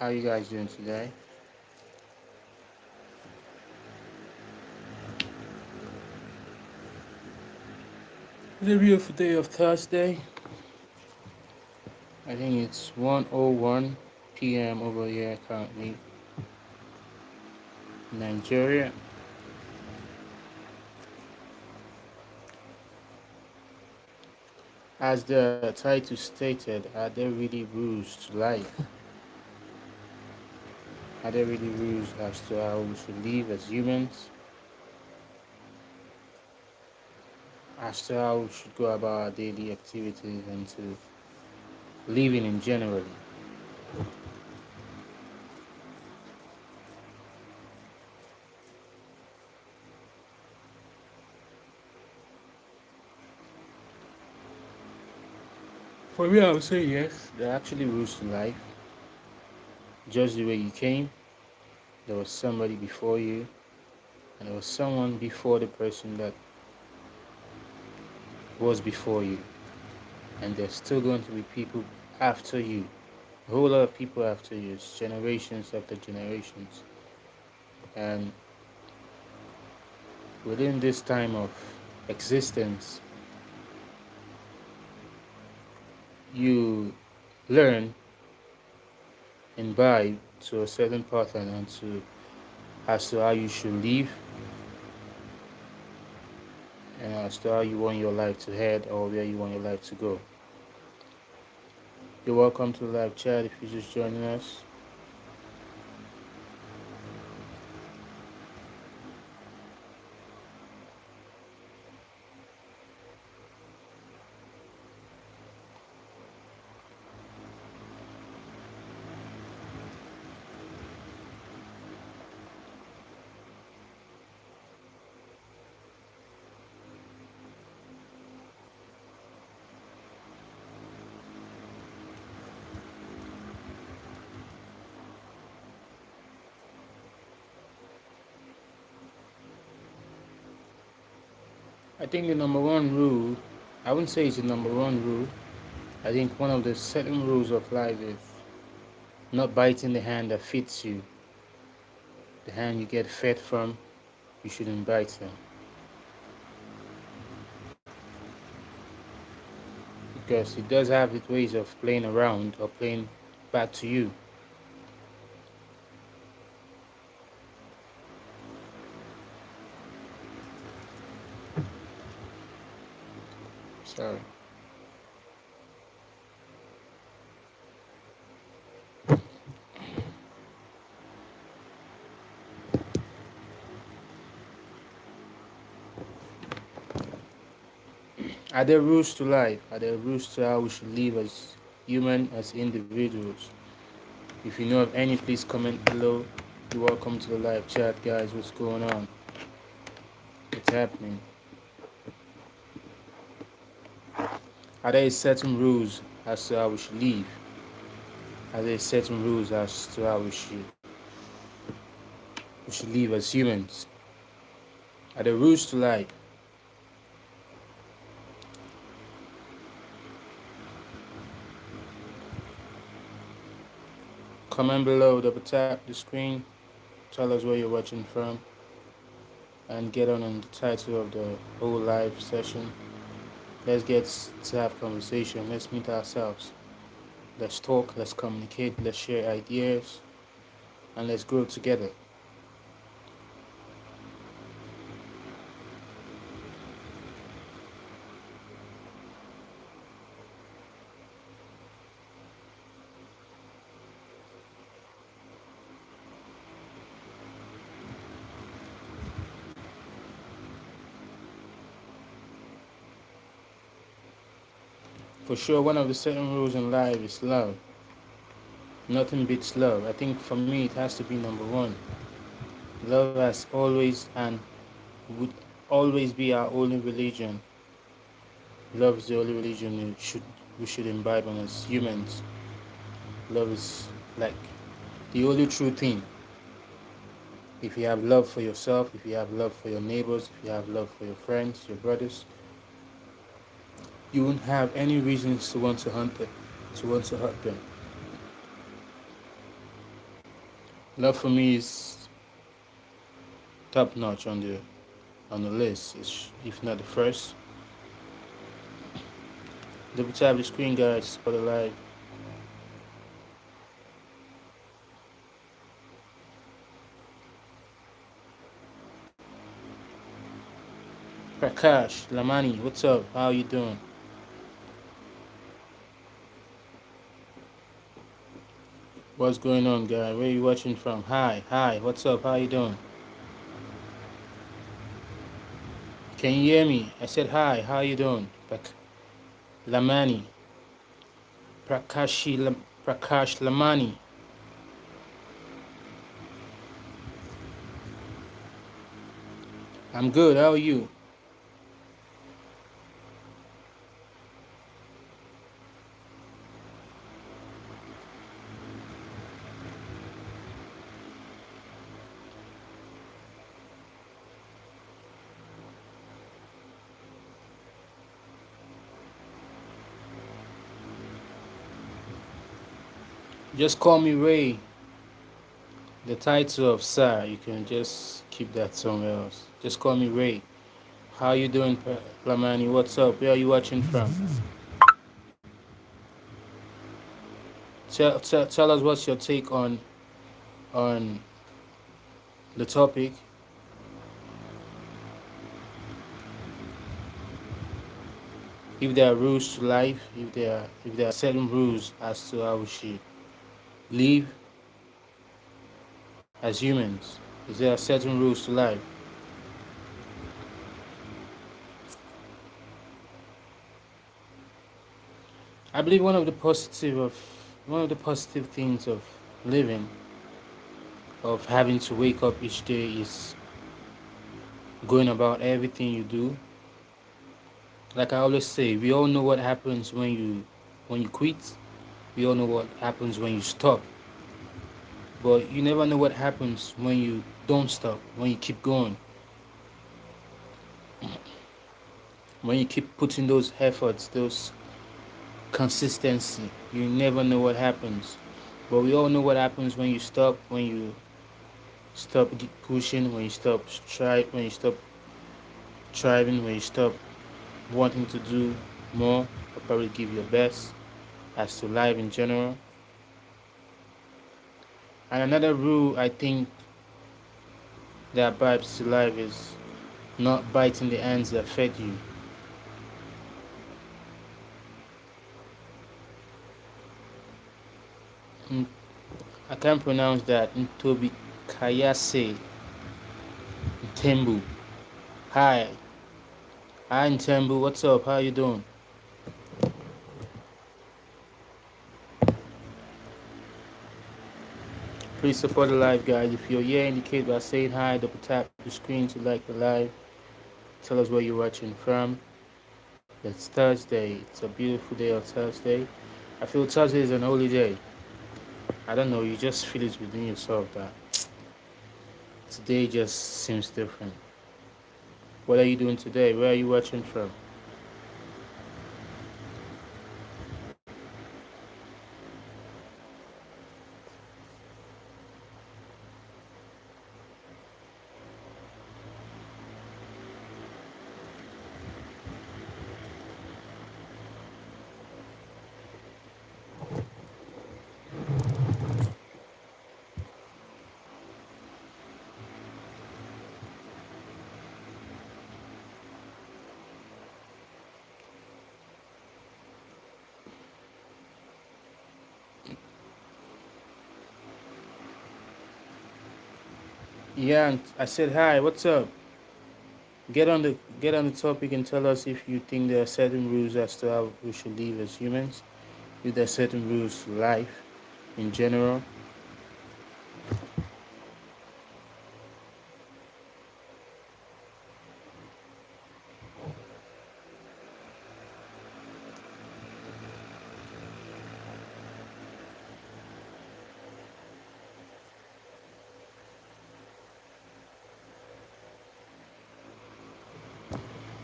How you guys doing today? It's a beautiful day of Thursday. I think it's 1:01 p.m. over here currently in Nigeria. As the title stated, are there really rules to life? Are there really rules as to how we should live as humans? As to how we should go about our daily activities and to living in general? For me, I would say yes. There are actually rules to life. Just the way you came, there was somebody before you, and there was someone before the person that was before you. And there's still going to be people after you. A whole lot of people after you, generations after generations. And within this time of existence, you learn, imbibe to a certain pattern and to as to how you should live and as to how you want your life to head or where you want your life to go. You're welcome to the live chat if you're just joining us. I think the number one rule, I wouldn't say it's the number one rule. I think one of the certain rules of life is not biting the hand that fits you. The hand you get fed from, you shouldn't bite them. Because it does have its ways of playing around or playing back to you. Sorry. Are there rules to life? Are there rules to how we should live as human, as individuals? If you know of any, please comment below. You're welcome to the live chat, guys. What's going on? What's happening? Are there certain rules as to how we should live? Are there certain rules as to how we should live as humans? Are there rules to life? Comment below, double tap the screen, tell us where you're watching from, and get on the title of the whole live session. Let's get to have conversation. Let's meet ourselves. Let's talk, let's communicate, let's share ideas, and let's grow together. For sure, one of the certain rules in life is love. Nothing beats love. I think for me, it has to be number one. Love has always and would always be our only religion. Love is the only religion we should imbibe on as humans. Love is like the only true thing. If you have love for yourself, if you have love for your neighbors, if you have love for your friends, your brothers, you won't have any reasons to want to hunt them, to want to hurt them. Love for me is top notch on the list. It's, if not the first. Double tap the screen, guys, for the live. Prakash Lamani, what's up? How you doing? What's going on, guy? Where you watching from? Hi. What's up? How you doing? Can you hear me? I said hi. How you doing? Lamani, Prakash Lamani. I'm good. How are you? Just call me Ray. The title of Sir, you can just keep that somewhere else. Just call me Ray. How you doing, Lamani? What's up? Where are you watching from? Tell us what's your take on the topic. If there are rules to life, if there are certain rules as to how we should live as humans, is there certain rules to life? I believe one of the positive things of living, of having to wake up each day, is going about everything you do. Like I always say, we all know what happens when you quit. We all know what happens when you stop. But you never know what happens when you don't stop, when you keep going, when you keep putting those efforts, those consistency. You never know what happens. But we all know what happens when you stop, when you stop pushing, when you stop striving, when you stop wanting to do more, or probably give your best as to life in general. And another rule I think that applies to life is not biting the hands that fed you. Mm, I can't pronounce that. Ntobi Kayase Ntembu. Hi. Hi Ntembu, what's up? How you doing? Please support the live, guys. If you're here, indicate by saying hi, double tap the screen to like the live. Tell us where you're watching from. It's Thursday. It's a beautiful day on Thursday. I feel Thursday is an holy day. I don't know, you just feel it within yourself that today just seems different. What are you doing today? Where are you watching from? Yeah, and I said hi. What's up? Get on the topic and tell us if you think there are certain rules as to how we should live as humans. If there are certain rules to life in general.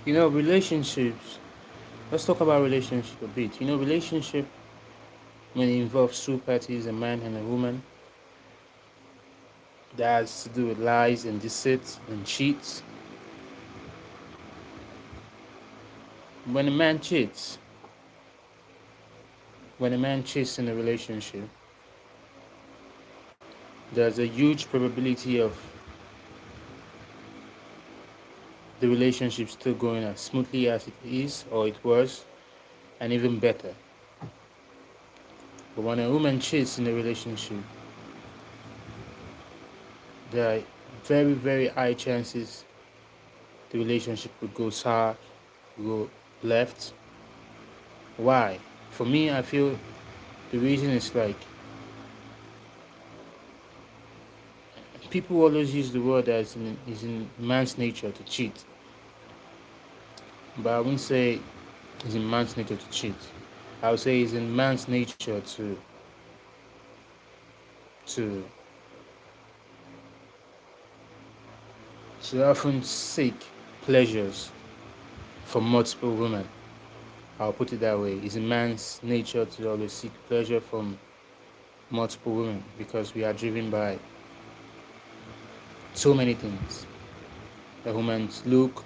Relationships. Let's talk about relationship a bit. Relationship when it involves two parties, a man and a woman, that has to do with lies and deceit and cheats. When a man cheats, when a man cheats in a relationship, there's a huge probability of the relationship still going as smoothly as it is or it was, and even better. But when a woman cheats in a relationship, there are very, very high chances the relationship could go sour, go left. Why? For me, I feel the reason is like people always use the word as is in man's nature to cheat, but I wouldn't say it's in man's nature to cheat. I would say it's in man's nature to to often seek pleasures from multiple women. I'll put it that way. It's in man's nature to always seek pleasure from multiple women because we are driven by so many things. A woman's look,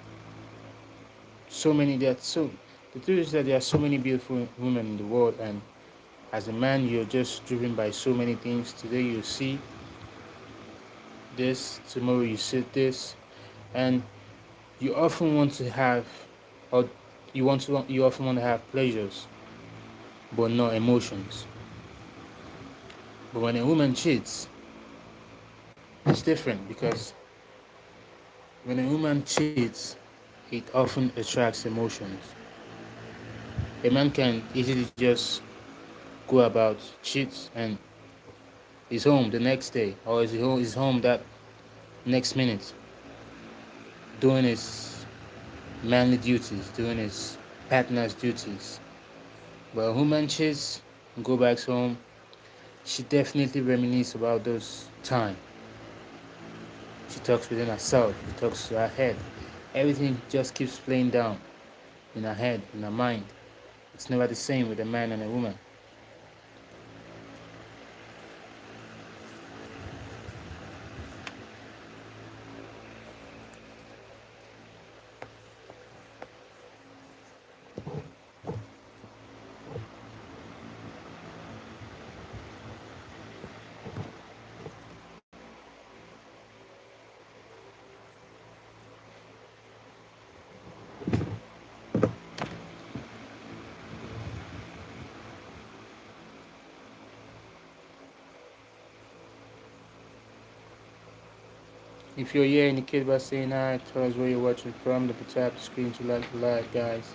so many that so the truth is that there are so many beautiful women in the world, and as a man you're just driven by so many things. Today you see this, tomorrow you see this, and you often want to have or you often want to have pleasures but not emotions. But when a woman cheats, it's different because when a woman cheats, it often attracts emotions. A man can easily just go about, cheat, and is home the next day, or is home that next minute, doing his manly duties, doing his partner's duties. But a woman cheats and go back home, she definitely reminisces about those times. She talks within herself, she talks to her head. Everything just keeps playing down in her head, in her mind. It's never the same with a man and a woman. If you're here, indicate by saying hi, tell us where you're watching from, the top of the screen to like, guys.